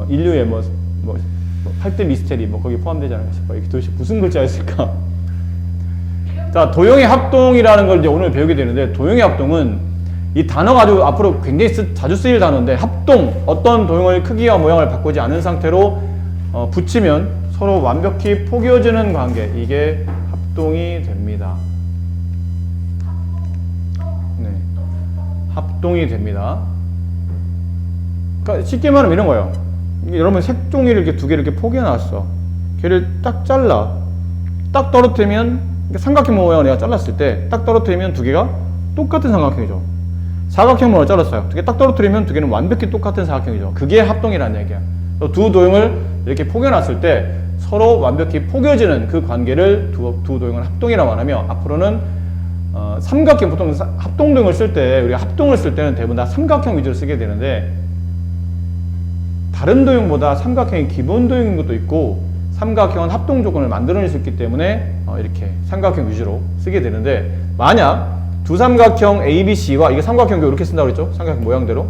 인류의 뭐 8대 미스테리 뭐 거기 포함되지 않을까 싶어요. 이게 도대체 무슨 글자였을까? 자, 도형의 합동이라는 걸 이제 오늘 배우게 되는데, 도형의 합동은 이 단어가 아주 앞으로 굉장히 자주 쓰일 단어인데, 합동, 어떤 도형을 크기와 모양을 바꾸지 않은 상태로 붙이면 서로 완벽히 포개어지는 관계, 이게 합동이 됩니다. 네, 합동이 됩니다. 그러니까 쉽게 말하면 이런 거예요. 여러분 색종이를 이렇게 두 개를 이렇게 포개놨어. 걔를 딱 잘라. 딱 떨어뜨리면 삼각형 모양을 내가 잘랐을 때 딱 떨어뜨리면 두 개가 똑같은 삼각형이죠. 사각형 모양을 잘랐어요. 두 개 딱 떨어뜨리면 두 개는 완벽히 똑같은 사각형이죠. 그게 합동이라는 얘기야. 두 도형을 이렇게 포개놨을 때 서로 완벽히 포개어지는 그 관계를 두 도형을 합동이라고 하며, 앞으로는 삼각형, 보통 합동도형을 쓸 때, 우리가 합동을 쓸 때는 대부분 다 삼각형 위주로 쓰게 되는데, 다른 도형보다 삼각형이 기본 도형인 것도 있고, 삼각형은 합동 조건을 만들어낼 수 있기 때문에 이렇게 삼각형 위주로 쓰게 되는데, 만약 두 삼각형 ABC와, 이게 삼각형도 이렇게 쓴다고 그랬죠? 삼각형 모양대로.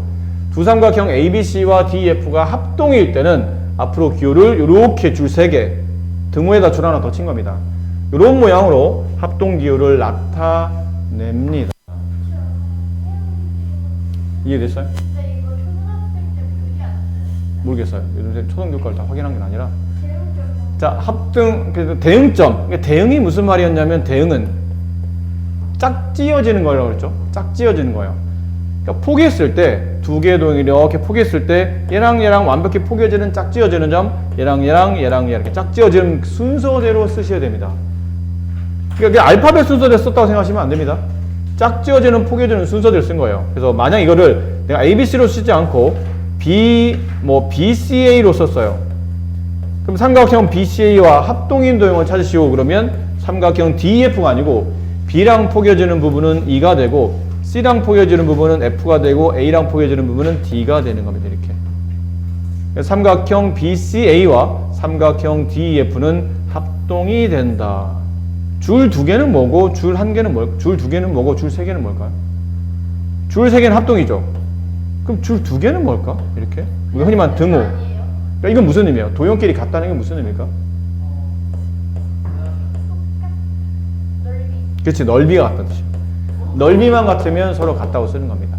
두 삼각형 ABC와 DF가 합동일 때는 앞으로 기호를 이렇게 줄 3개, 등호에다 줄 하나 더 친 겁니다. 이런 모양으로 합동 기호를 나타냅니다. 이해됐어요? 모르겠어요. 요즘 초등교과를 다 확인한 게 아니라. 자, 합등, 그래서 대응점. 대응이 무슨 말이었냐면, 대응은 짝지어지는 거라고 그랬죠. 짝지어지는 거예요. 그러니까 포개했을 때, 두 개의 도형이 이렇게 포개했을 때, 얘랑 얘랑 완벽히 포개지는 짝지어지는 점, 얘랑 이렇게 짝지어지는 순서대로 쓰셔야 됩니다. 그러니까 알파벳 순서대로 썼다고 생각하시면 안 됩니다. 짝지어지는 포개지는 순서대로 쓴 거예요. 그래서 만약 이거를 내가 ABC로 쓰지 않고, BCA로 썼어요. 그럼 삼각형 BCA와 합동인 도형을 찾으시오. 그러면 삼각형 DEF가 아니고 B랑 포개지는 부분은 E가 되고, C랑 포개지는 부분은 F가 되고, A랑 포개지는 부분은 D가 되는 겁니다. 이렇게. 삼각형 BCA와 삼각형 DEF는 합동이 된다. 줄 2개는 뭐고 줄 1개는 뭘까요? 줄 2개는 뭐고 줄 3개는 뭘까요? 줄 3개는 합동이죠. 그럼 줄 2개는 뭘까? 이렇게. 우리가 흔히 말하는 등호. 그러니까 이건 무슨 의미예요? 도형끼리 같다는 게 무슨 의미일까? 그렇지, 넓이가 같다는 뜻이에요. 넓이만 같으면 서로 같다고 쓰는 겁니다.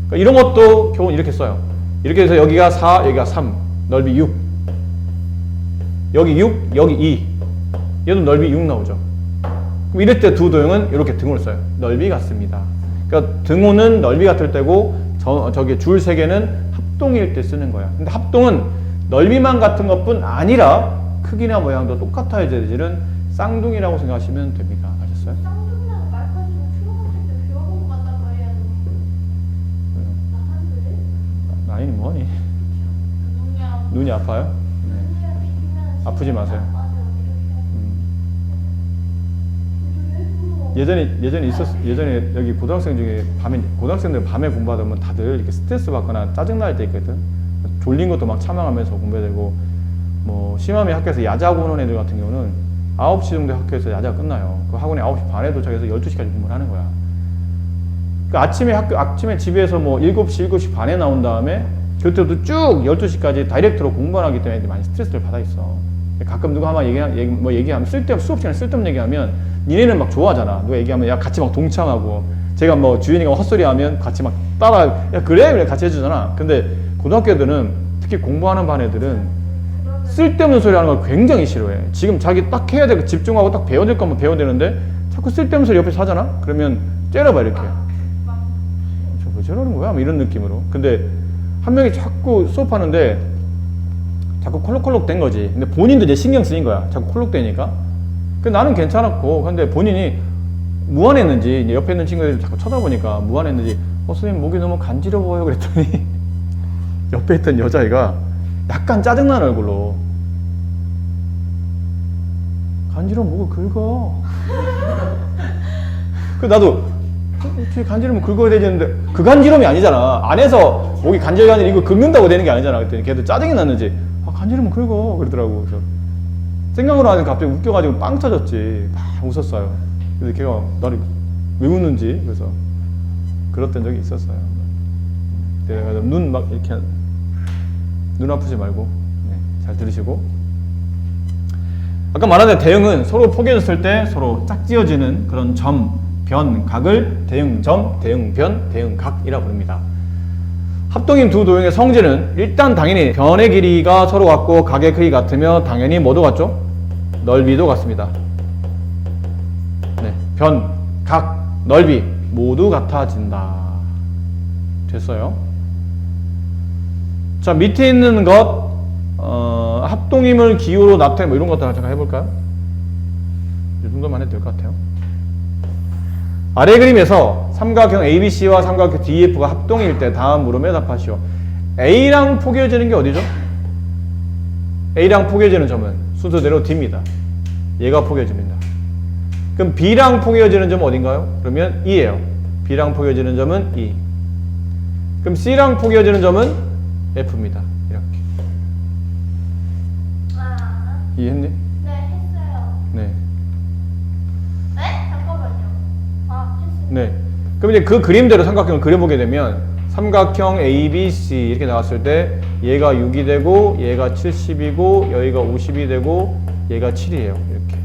그러니까 이런 것도 교훈 이렇게 써요. 이렇게 해서 여기가 4, 여기가 3, 넓이 6. 여기 6, 여기 2. 얘도 넓이 6 나오죠. 그럼 이럴 때 두 도형은 이렇게 등호를 써요. 넓이 같습니다. 그러니까 등호는 넓이 같을 때고, 저기 줄 3개는 합동일 때 쓰는 거야. 근데 합동은 넓이만 같은 것뿐 아니라 크기나 모양도 똑같아야 되는 쌍둥이라고 생각하시면 됩니다. 아셨어요? 쌍둥이라는 말까지는 초등학생 때 배워본 것 같단 말이야. 나이는 뭐니? 눈이 아파요? 네. 아프지 마세요. 예전에 여기 고등학생 중에 고등학생들 밤에 공부하다 보면 다들 이렇게 스트레스 받거나 짜증날 때 있거든. 졸린 것도 막 참아가면서 공부해야 되고, 뭐 심하면 학교에서 야자하고 오는 애들 같은 경우는 9시 정도에 학교에서 야자가 끝나요. 그 학원에 9시 반에 도착해서 12시까지 공부를 하는 거야. 그 아침에 집에서 뭐 7시 반에 나온 다음에 그때부터 쭉 12시까지 다이렉트로 공부를 하기 때문에 많이 스트레스를 받아 있어. 가끔 누가 아마 얘기하면 수업 시간에 쓸데없는 얘기하면 니네는 막 좋아하잖아. 누가 얘기하면 야 같이 막 동참하고, 제가 뭐 주연이가 헛소리 하면 같이 막 따라, 야 그래 같이 해주잖아. 근데 고등학교 애들은, 특히 공부하는 반 애들은 쓸데없는 소리 하는 걸 굉장히 싫어해. 지금 자기 딱 해야 되고 집중하고 딱 배워야 될 거면 배워야 되는데 자꾸 쓸데없는 소리 옆에서 하잖아? 그러면 째려봐 이렇게. 저 왜 저러는 거야? 뭐 이런 느낌으로. 근데 한 명이 자꾸 수업하는데 자꾸 콜록콜록 된 거지. 근데 본인도 이제 신경 쓰인 거야. 자꾸 콜록 되니까. 그 나는 괜찮았고, 근데 본인이 무안했는지, 이제 옆에 있는 친구들이 자꾸 쳐다보니까 무안했는지, 선생님 목이 너무 간지러워요. 그랬더니 옆에 있던 여자애가 약간 짜증나는 얼굴로, 간지러면 목을 긁어. 그 나도 어떻게 간지러면 긁어야 되는데, 그 간지럼이 아니잖아. 안에서 목이 간질간질 아니라 이거 긁는다고 되는 게 아니잖아. 그랬더니 걔도 짜증이 났는지 간지러면 긁어 그러더라고. 그래서 생각으로 하니까 갑자기 웃겨가지고 빵 터졌지. 막 웃었어요. 그래서 걔가 나를 왜 웃는지, 그래서 그랬던 적이 있었어요. 내가 눈 막 이렇게 눈 아프지 말고 잘 들으시고. 아까 말한 대로 대응은 서로 포개졌을 때 서로 짝지어지는 그런 점, 변, 각을 대응점, 대응변, 대응각이라고 부릅니다. 합동인 두 도형의 성질은 일단 당연히 변의 길이가 서로 같고 각의 크기 같으며 당연히 뭐도 같죠? 넓이도 같습니다. 네, 변, 각, 넓이 모두 같아진다. 됐어요? 자, 밑에 있는 것 합동임을 기호로 나타내 뭐 이런 것들 잠깐 해볼까요? 이 정도만 해도 될 것 같아요. 아래 그림에서 삼각형 ABC와 삼각형 DEF가 합동일 때 다음 물음에 답하시오. A랑 포개어지는 게 어디죠? A랑 포개어지는 점은 순서대로 D입니다. 얘가 포개어집니다. 그럼 B랑 포개어지는 점은 어딘가요? 그러면 E예요. B랑 포개어지는 점은 E. 그럼 C랑 포개어지는 점은 F입니다. 이렇게. 이해했니? 네, 했어요. 네. 네? 잠깐만요. 했어요. 네. 그럼 이제 그 그림대로 삼각형을 그려보게 되면 삼각형 ABC 이렇게 나왔을 때 얘가 6이 되고 얘가 70이고 여기가 50이 되고 얘가 7이에요. 이렇게.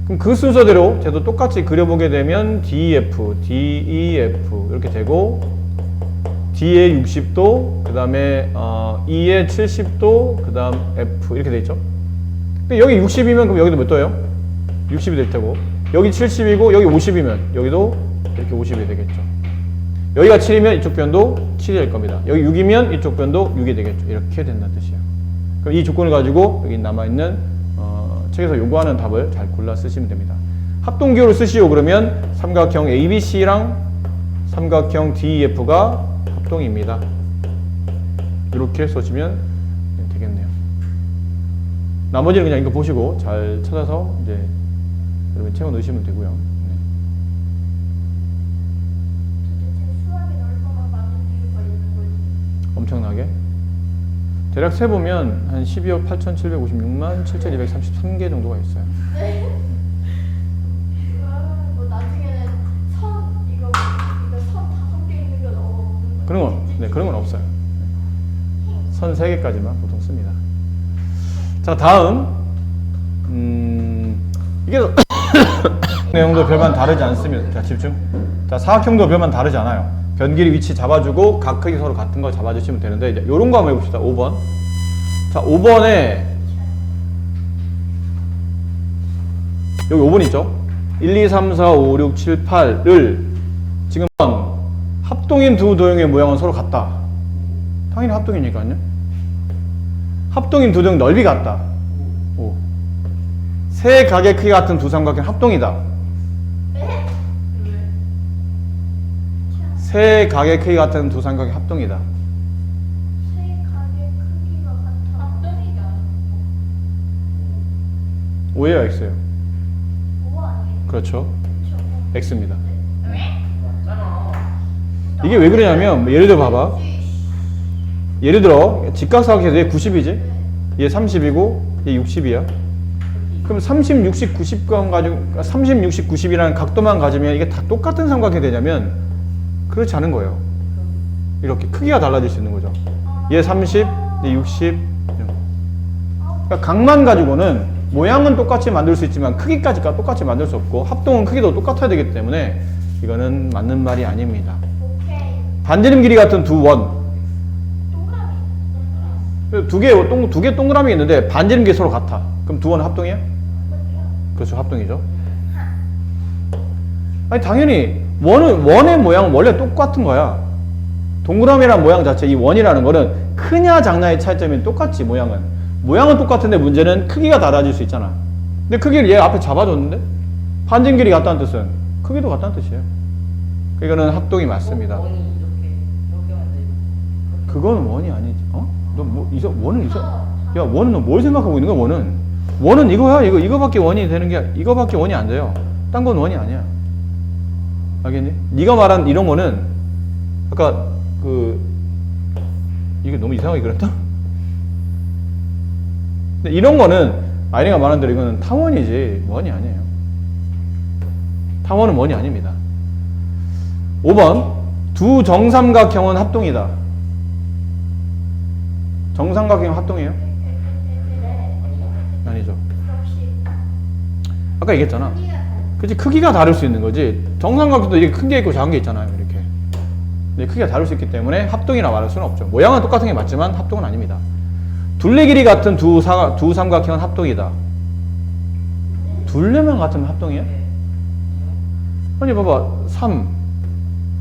그럼 그 순서대로 쟤도 똑같이 그려보게 되면 DEF, DEF 이렇게 되고 D에 60도, 그 다음에 E에 70도, 그 다음 F 이렇게 돼 있죠. 근데 여기 60이면 그럼 여기도 몇 도예요? 60이 될 테고 여기 70이고 여기 50이면 여기도 이렇게 50이 되겠죠. 여기가 7이면 이쪽 변도 7이 될 겁니다. 여기 6이면 이쪽 변도 6이 되겠죠. 이렇게 된다는 뜻이에요. 그럼 이 조건을 가지고 여기 남아있는 책에서 요구하는 답을 잘 골라 쓰시면 됩니다. 합동기호를 쓰시오 그러면 삼각형 ABC랑 삼각형 DEF가 합동입니다. 이렇게 써주면 되겠네요. 나머지는 그냥 이거 보시고 잘 찾아서 이제 여러분 채워 넣으시면 되고요. 도대체 수학에 얼마나 많은 이유가 있는 거지? 엄청나게. 대략 세보면 한 12억 8,756만 7,233개 정도가 있어요. 뭐 나중에는 이거 선 5개 있는 건 없는 그런 건, 네, 그런 건 없어요. 선 3개까지만 보통 씁니다. 자, 다음. 이게 내용도 별반 다르지 않습니다. 자, 집중. 자, 사각형도 별반 다르지 않아요. 변 길이 위치 잡아주고 각 크기 서로 같은 걸 잡아주시면 되는데 이제 요런 거 한번 해봅시다. 5번. 자, 5번에 여기 5번 있죠? 1, 2, 3, 4, 5, 6, 7, 8을 지금 합동인 두 도형의 모양은 서로 같다. 당연히 합동이니까요. 합동인 두 도형 넓이 같다. 5. 세 각의 크기 같은 두 삼각형 합동이다. 세 각의 크기 같은 두 삼각형 합동이다. 세 가게 크기가 같아. 합동이다. O예요, X예요? 5 아니에요? 그렇죠. 그렇죠. X입니다. 이게 왜 그러냐면 예를 들어 봐봐. 예를 들어 직각사각해서 얘 90이지? 얘 30이고 얘 60이야. 그럼 30, 60, 90만 가지고 30, 60, 90이라는 각도만 가지면 이게 다 똑같은 삼각형이 되냐면 그렇지 않은 거예요. 이렇게 크기가 달라질 수 있는 거죠. 얘 30, 얘 60. 그러니까 각만 가지고는 모양은 똑같이 만들 수 있지만 크기까지 똑같이 만들 수 없고 합동은 크기도 똑같아야 되기 때문에 이거는 맞는 말이 아닙니다. 오케이. 반지름 길이 같은 두 원. 동그라미. 두 개 동그라미 있는데 반지름 길이 서로 같아. 그럼 두 원은 합동이야? 그렇죠, 합동이죠. 아니 당연히 원의 모양은 원래 똑같은 거야. 동그라미란 모양 자체, 이 원이라는 거는 크냐 작냐의 차이점이 똑같지. 모양은 똑같은데 문제는 크기가 달라질 수 있잖아. 근데 크기를 얘 앞에 잡아줬는데 반지름 길이 같다는 뜻은 크기도 같다는 뜻이에요. 이거는 합동이 맞습니다. 원이 이렇게 만들고. 그거는 원이 아니지. 너 뭐 원은 야, 원은 너 뭘 생각하고 있는 거야? 원은 이거야. 이거밖에 원이 되는 게 이거밖에 원이 안 돼요. 딴 건 원이 아니야. 알겠니? 네가 말한 이런 거는 아까 이게 너무 이상하게 그렸다. 근데 이런 거는 아이네가 말한 대로 이거는 타원이지 원이 아니에요. 타원은 원이 아닙니다. 5번 두 정삼각형은 합동이다. 정삼각형 합동이에요? 네. 아니죠. 역시 아까 얘기했잖아. 크기가 다르- 그치, 크기가 다를 수 있는 거지. 정삼각형도 이게 큰 게 있고 작은 게 있잖아요. 이렇게. 근데 크기가 다를 수 있기 때문에 합동이라 말할 수는 없죠. 모양은 똑같은 게 맞지만 합동은 아닙니다. 둘레 길이 같은 두 삼각형은 합동이다. 둘레만 같으면 합동이야? 네. 아니 봐봐. 3,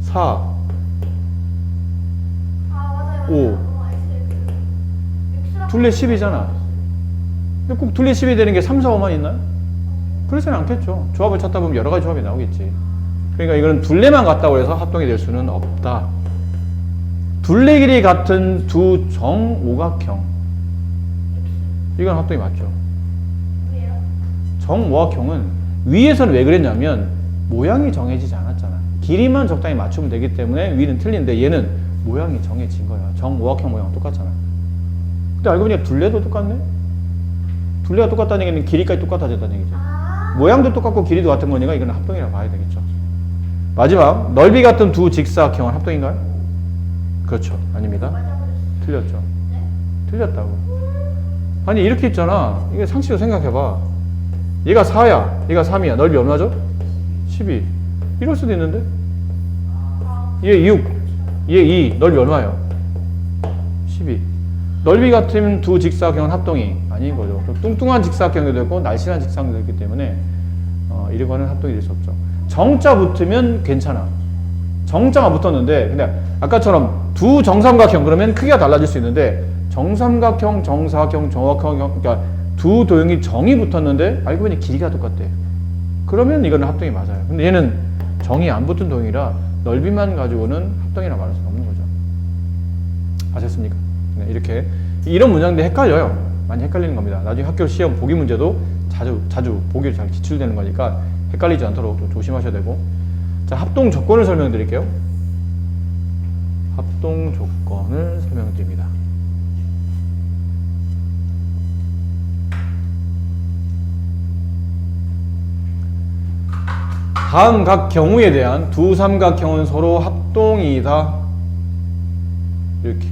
4, 아 맞아요. 오. 둘레 10이잖아. 근데 꼭 둘레 10이 되는 게 3, 4, 5만 있나요? 그렇지는 않겠죠. 조합을 찾다 보면 여러 가지 조합이 나오겠지. 그러니까 이거는 둘레만 같다고 해서 합동이 될 수는 없다. 둘레 길이 같은 두 정오각형. 이건 합동이 맞죠. 왜요? 정오각형은 위에서는 왜 그랬냐면 모양이 정해지지 않았잖아. 길이만 적당히 맞추면 되기 때문에 위는 틀린데 얘는 모양이 정해진 거야. 정오각형 모양은 똑같잖아. 근데 알고 보니까 둘레도 똑같네? 둘레가 똑같다는 얘기는 길이까지 똑같아졌다는 얘기죠. 모양도 똑같고 길이도 같은 거니까 이건 합동이라고 봐야 되겠죠. 마지막, 넓이 같은 두 직사각형은 합동인가요? 그렇죠. 아닙니다. 맞아버렸어. 틀렸죠. 네? 틀렸다고. 아니 이렇게 있잖아. 이게 상식으로 생각해봐. 얘가 4야. 얘가 3이야. 넓이 얼마죠? 12. 이럴 수도 있는데? 얘 6. 얘 2. 넓이 얼마예요? 12. 넓이 같은 두 직사각형은 합동이 아닌 거죠. 좀 뚱뚱한 직사각형도 있고 날씬한 직사각형도 있기 때문에 이거는 합동이 될 수 없죠. 정자 붙으면 괜찮아. 정자가 붙었는데 근데 아까처럼 두 정삼각형 그러면 크기가 달라질 수 있는데 정삼각형, 정사각형, 정각형 그러니까 두 도형이 정이 붙었는데 알고 보니 길이가 똑같대. 그러면 이거는 합동이 맞아요. 근데 얘는 정이 안 붙은 도형이라 넓이만 가지고는 합동이라 말할 수는 없는 거죠. 아셨습니까? 네, 이렇게 이런 문장들 헷갈려요. 많이 헷갈리는 겁니다. 나중에 학교 시험 보기 문제도 자주 보기로 잘 기출되는 거니까 헷갈리지 않도록 좀 조심하셔야 되고. 자, 합동 조건을 설명드릴게요. 합동 조건을 설명드립니다. 다음 각 경우에 대한 두 삼각형은 서로 합동이다. 이렇게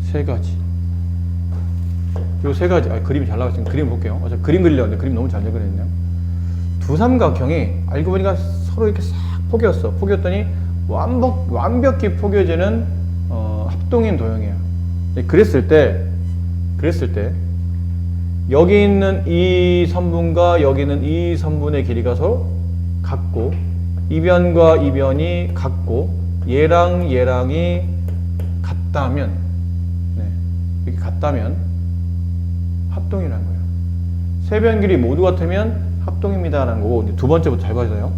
세 가지. 요 세 가지. 그림이 잘 나왔으니까 그림 볼게요. 어차피 그림 그리려는데 그림 너무 잘 그렸네요. 두 삼각형이 알고 보니까 서로 이렇게 싹 포개었어. 포개었더니 완벽히 포개지는 합동인 도형이야. 그랬을 때 여기 있는 이 선분과 여기 있는 이 선분의 길이가 서로 같고 이변과 이변이 같고 얘랑 얘랑이 같다면 이렇게 같다면 합동이라는 거예요. 세 변 길이 모두 같으면 합동입니다라는 거고 두 번째부터 잘 봐주세요.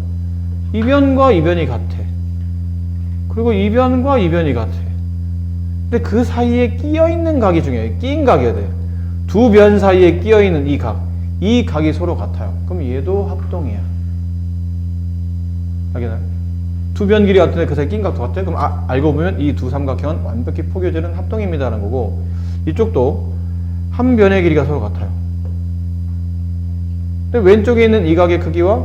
이변과 이변이 같아. 그리고 이변과 이변이 같아. 근데 그 사이에 끼어 있는 각이 중요해요. 끼인 각이어야 돼. 두 변 사이에 끼어 있는 이 각이 서로 같아요. 그럼 얘도 합동이야. 알겠나요? 두 변 길이 같은데 그 사이에 끼인 각도 같아? 그럼 알고 보면 이 두 삼각형은 완벽히 포개지는 합동입니다라는 거고 이쪽도 한 변의 길이가 서로 같아요. 근데 왼쪽에 있는 이 각의 크기와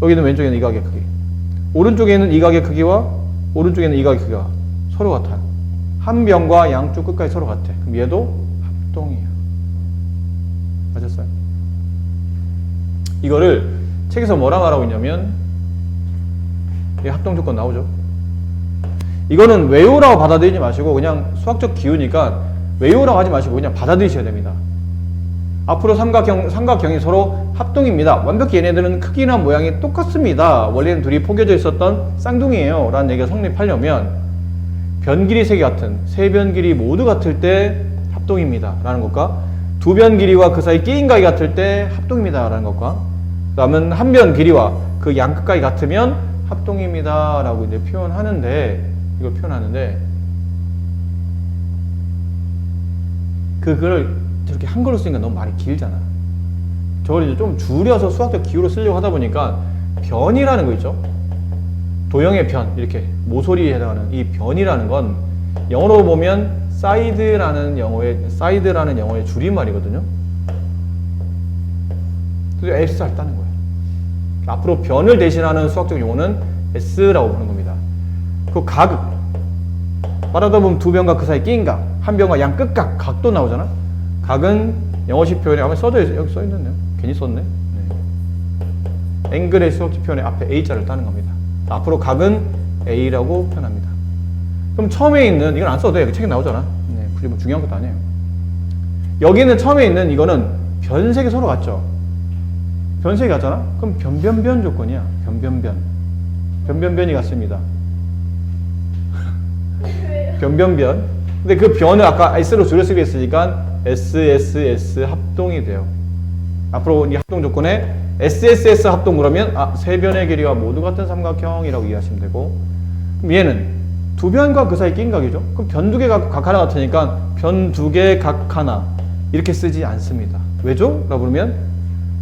여기는 왼쪽에 있는 이 각의 크기, 오른쪽에 있는 이 각의 크기와 오른쪽에 있는 이 각의 크기가 서로 같아요. 한 변과 양쪽 끝까지 서로 같아. 그럼 얘도 합동이에요. 아셨어요? 이거를 책에서 뭐라 말하고 있냐면 이 합동 조건 나오죠. 이거는 외우라고 받아들이지 마시고 그냥 수학적 기호니까 외우라고 하지 마시고 그냥 받아들이셔야 됩니다. 앞으로 삼각형이 서로 합동입니다. 완벽히 얘네들은 크기나 모양이 똑같습니다. 원래는 둘이 포개져 있었던 쌍둥이에요. 라는 얘기가 성립하려면 변 길이 세 개 같은 세 변 길이 모두 같을 때 합동입니다. 라는 것과 두 변 길이와 그 사이 끼인 각이 같을 때 합동입니다. 라는 것과 그 다음은 한 변 길이와 그 양 끝각이 같으면 합동입니다. 라고 이제 표현하는데 이걸 표현하는데 그걸 저렇게 한글로 쓰니까 너무 말이 길잖아. 저걸 이제 좀 줄여서 수학적 기호로 쓰려고 하다 보니까 변이라는 거 있죠. 도형의 변, 이렇게 모서리에 해당하는 이 변이라는 건 영어로 보면 사이드라는 영어의 줄임말이거든요. 그래서 S 했다는 거예요. 앞으로 변을 대신하는 수학적 용어는 S라고 부르는 겁니다. 그 각 말하다 보면 두 변과 그 사이 끼인 각, 한 변과 양 끝각, 각도 나오잖아. 각은 영어식 표현에 아마 여기 써 있는데요. 괜히 썼네. 네. 앵글의 수학적 표현에 앞에 A자를 따는 겁니다. 앞으로 각은 A라고 표현합니다. 그럼 처음에 있는 이건 안 써도 돼. 책에 나오잖아. 네, 굳이 뭐 중요한 것도 아니에요. 여기는 처음에 있는 이거는 변색이 서로 같죠. 변색이 같잖아. 그럼 변변변 조건이야. 변변변이 같습니다. 변변변. 근데 그 변을 아까 S로 줄여쓰기 했으니까 SSS 합동이 돼요. 앞으로 이 합동 조건에 SSS 합동 그러면 세 변의 길이가 모두 같은 삼각형이라고 이해하시면 되고, 그럼 얘는 두 변과 그 사이 낀 각이죠. 그럼 변 두 개 각 하나 같으니까 변 두 개 각 하나 이렇게 쓰지 않습니다. 왜죠? 라고 그러면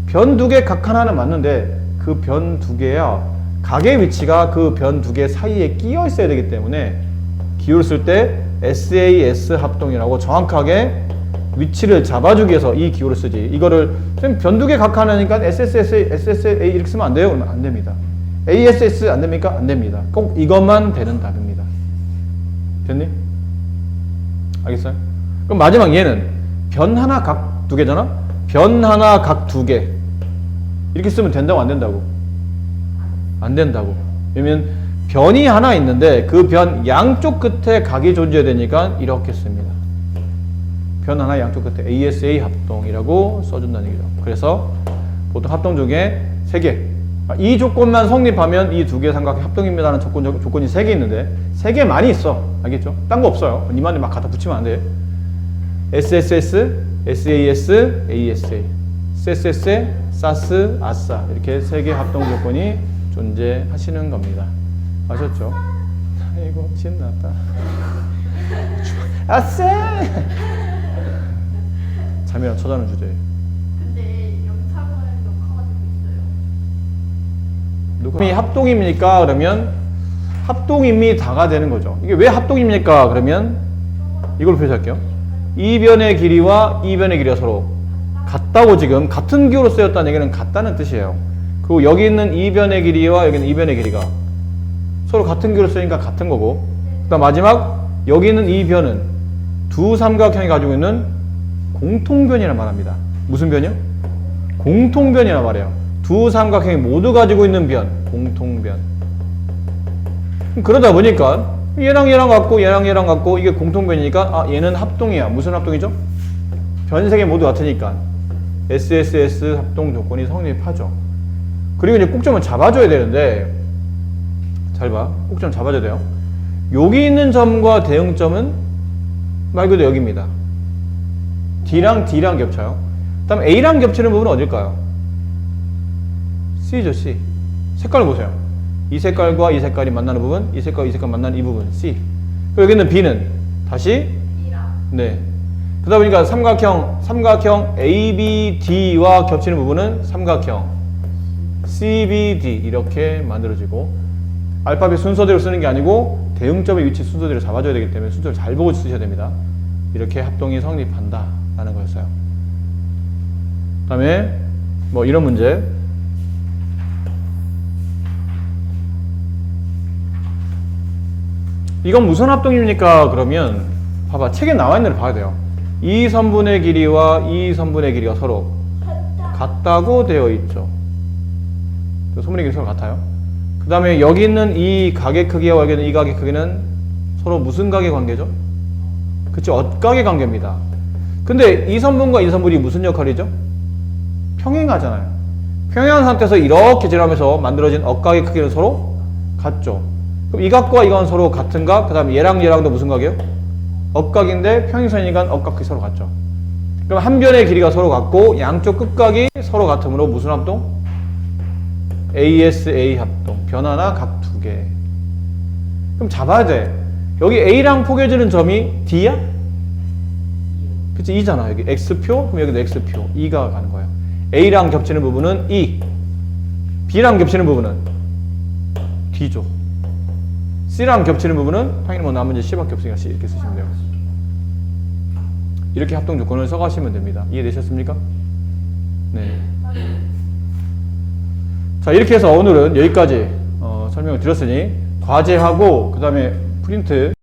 변 두 개 각 하나는 맞는데 그 변 두 개야 각의 위치가 그 변 두 개 사이에 끼어 있어야 되기 때문에 기호를 쓸 때 SAS 합동이라고 정확하게 위치를 잡아주기 위해서 이 기호를 쓰지. 이거를 변 두 개 각 하나니까 SSA 이렇게 쓰면 안 돼요? 그러면 안 됩니다. ASS 안 됩니까? 안 됩니다. 꼭 이것만 되는 답입니다. 됐니? 알겠어요? 그럼 마지막 얘는 변 하나 각 두 개잖아? 변 하나 각 두 개 이렇게 쓰면 된다고 안 된다고? 안 된다고. 왜냐면 변이 하나 있는데 그 변 양쪽 끝에 각이 존재해야 되니까 이렇게 씁니다. 변 하나 양쪽 끝에 ASA 합동이라고 써준다는 얘기죠. 그래서 보통 합동 중에 3개. 이 조건만 성립하면 이 두 개 삼각형 합동입니다라는 조건이 3개 있는데 3개 많이 있어. 알겠죠? 딴 거 없어요. 니만 막 갖다 붙이면 안 돼. SSS, SAS, ASA. SSS, SAS, ASA. 이렇게 3개 합동 조건이 존재하시는 겁니다. 아셨죠? 아이고 신났다. 아싸! 잠이랑 쳐자는 주제. 근데 영상은 녹화가 되고 있어요. 누가 합동입니까? 그러면 합동입니다가 되는 거죠. 이게 왜 합동입니까? 그러면 이걸 표시할게요. 이 변의 길이와 이 변의 길이가 서로 같다고 지금 같은 기호로 쓰였다는 얘기는 같다는 뜻이에요. 그리고 여기 있는 이 변의 길이와 여기 있는 이 변의 길이가 서로 같은 기호로 쓰니까 같은 거고, 그다음 마지막 여기 있는 이 변은 두 삼각형이 가지고 있는 공통변이라 말합니다. 무슨 변이요? 공통변이라 말해요. 두 삼각형이 모두 가지고 있는 변, 공통변. 그러다 보니까 얘랑 얘랑 같고 얘랑 얘랑 같고 이게 공통변이니까 얘는 합동이야. 무슨 합동이죠? 변색이 모두 같으니까 SSS 합동 조건이 성립하죠. 그리고 이제 꼭점을 잡아줘야 되는데, 잘 봐. 꼭점 잡아줘야 돼요. 여기 있는 점과 대응점은 말 그대로 여기입니다. D랑 D랑 겹쳐요. 그 다음 A랑 겹치는 부분은 어딜까요? C죠, C. 색깔을 보세요. 이 색깔과 이 색깔이 만나는 부분, 이 색깔과 이 색깔 만나는 이 부분, C. 그리고 여기 있는 B는 다시 네. 그러다 보니까 삼각형 ABD와 겹치는 부분은 삼각형 CBD 이렇게 만들어지고, 알파벳 순서대로 쓰는 게 아니고 대응점의 위치 순서대로 잡아줘야 되기 때문에 순서를 잘 보고 쓰셔야 됩니다. 이렇게 합동이 성립한다 라는 거였어요. 그 다음에 뭐 이런 문제. 이건 무슨 합동입니까? 그러면 봐봐, 책에 나와 있는 걸 봐야 돼요. 이 선분의 길이와 이 선분의 길이가 서로 같다고 되어 있죠. 선분의 길이 서로 같아요. 그 다음에 여기 있는 이 각의 크기와 여기 있는 이 각의 크기는 서로 무슨 각의 관계죠? 그쵸, 엇각의 관계입니다. 근데 이 선분과 이 선분이 무슨 역할이죠? 평행하잖아요. 평행한 상태에서 이렇게 지나면서 만들어진 엇각의 크기는 서로 같죠. 그럼 이 각과 이 각은 서로 같은 각, 그 다음에 얘랑 얘랑도 무슨 각이에요? 엇각인데 평행선이니까 엇각 크기 서로 같죠. 그럼 한 변의 길이가 서로 같고 양쪽 끝각이 서로 같으므로 무슨 합동? ASA 합동. 변 하나 각 두 개. 그럼 잡아야 돼. 여기 A랑 포개지는 점이 D야? 그치, E잖아. 여기 X표, 그럼 여기도 X표. E가 가는 거예요. A랑 겹치는 부분은 E. B랑 겹치는 부분은 D죠. C랑 겹치는 부분은 당연히 뭐 남은 이제 C밖에 없으니까 C 이렇게 쓰시면 돼요. 이렇게 합동 조건을 써가시면 됩니다. 이해되셨습니까? 네. 자, 이렇게 해서 오늘은 여기까지 설명을 드렸으니 과제하고 그 다음에 프린트